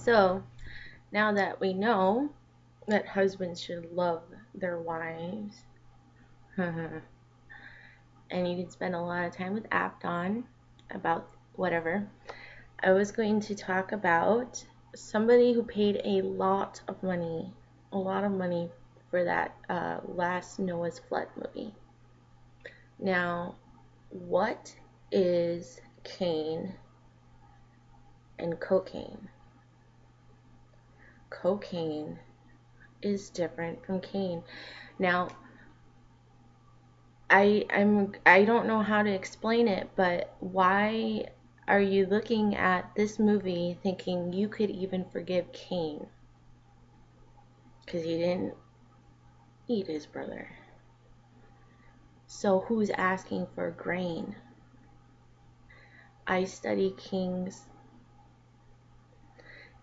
So, now that we know that husbands should love their wives, and you can spend a lot of time with Apton about whatever, I was going to talk about somebody who paid a lot of money for that last Noah's Flood movie. Now, what is Cain and cocaine? Cocaine is different from Cain. Now, I don't know how to explain it, but why are you looking at this movie thinking you could even forgive Cain? Because he didn't eat his brother. So who's asking for grain? I study kings.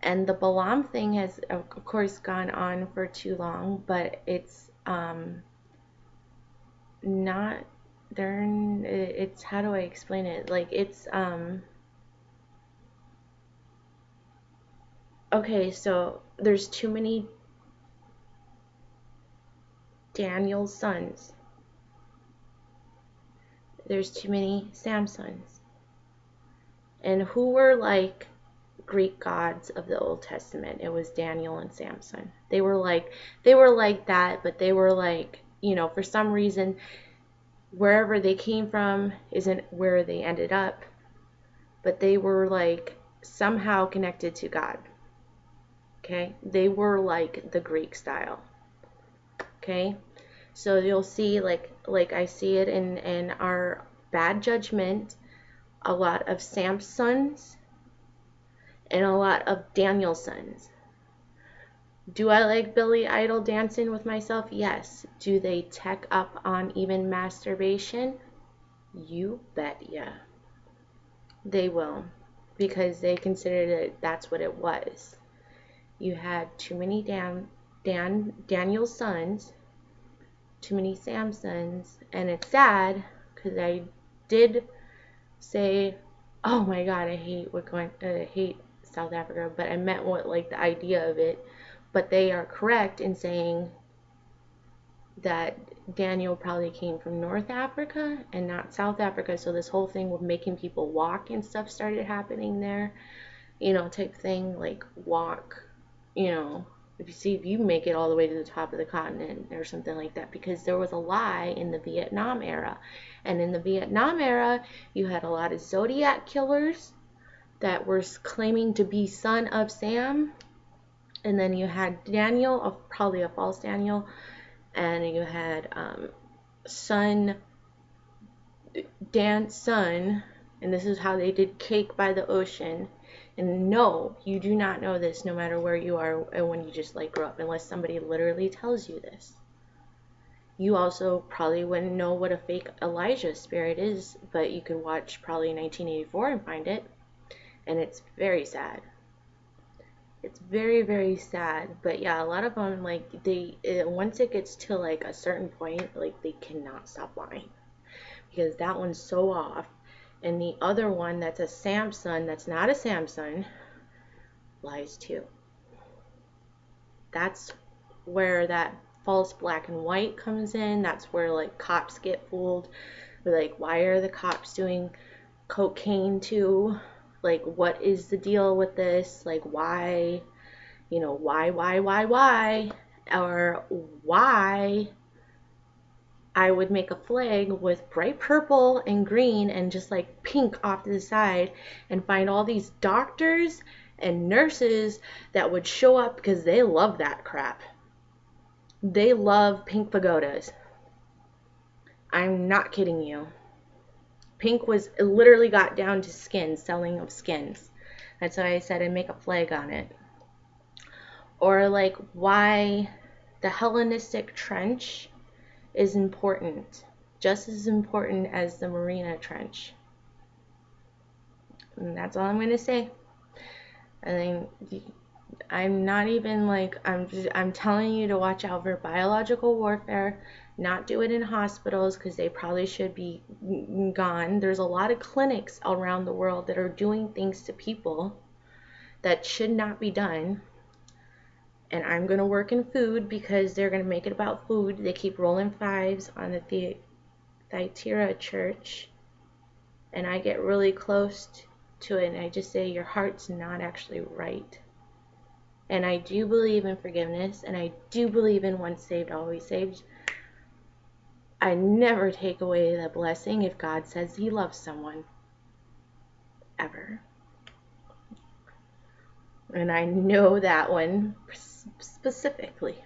And the Balaam thing has, of course, gone on for too long, but it's not, it's, how do I explain it? Like, it's, okay, so there's too many Daniel's sons. There's too many Samsons. And who were like Greek gods of the Old Testament? It was Daniel and Samson. They were like that, but they were like, for some reason, wherever they came from isn't where they ended up, but they were like somehow connected to God. Okay? They were like the Greek style. Okay? So you'll see, like I see it in our Bad Judgment, a lot of Samsons and a lot of Daniel's sons. Do I like Billy Idol dancing with myself? Yes. Do they tech up on even masturbation? You bet ya. They will, because they considered it, that's what it was. You had too many Daniel's sons, too many Samsons, and it's sad because I did say, oh my God, I hate South Africa, but I meant what, like, the idea of it. But they are correct in saying that Daniel probably came from North Africa and not South Africa, so this whole thing with making people walk and stuff started happening there, type thing, like walk, if you make it all the way to the top of the continent or something like that, because there was a lie in the Vietnam era. And in the Vietnam era, you had a lot of Zodiac killers that were claiming to be son of Sam, and then you had Daniel, probably a false Daniel, and you had Dan's son, and this is how they did Cake by the Ocean. And no, you do not know this no matter where you are and when you just like grew up, unless somebody literally tells you this. You also probably wouldn't know what a fake Elijah spirit is, but you could watch probably 1984 and find it, and it's very sad. It's very, very sad. But yeah, a lot of them, like, once it gets to like a certain point, like, they cannot stop lying, because that one's so off. And the other one that's a Samson, that's not a Samson, lies too. That's where that false black and white comes in. That's where, like, cops get fooled. They're like, why are the cops doing cocaine too? Like, what is the deal with this? Like, why? Why? Or why I would make a flag with bright purple and green and just like pink off to the side, and find all these doctors and nurses that would show up because they love that crap. They love pink pagodas. I'm not kidding you. Pink was, it literally got down to skins, selling of skins. That's why I said I'd make a flag on it. Or like why the Hellenistic trench is important, just as important as the Marina Trench. And that's all I'm going to say. I think I'm not even like, I'm telling you to watch out for biological warfare, not do it in hospitals because they probably should be gone. There's a lot of clinics around the world that are doing things to people that should not be done, and I'm going to work in food because they're going to make it about food. They keep rolling fives on the Thyatira church, and I get really close to it, and I just say, your heart's not actually right. And I do believe in forgiveness, and I do believe in once saved, always saved. I never take away the blessing if God says he loves someone. Ever. And I know that one specifically.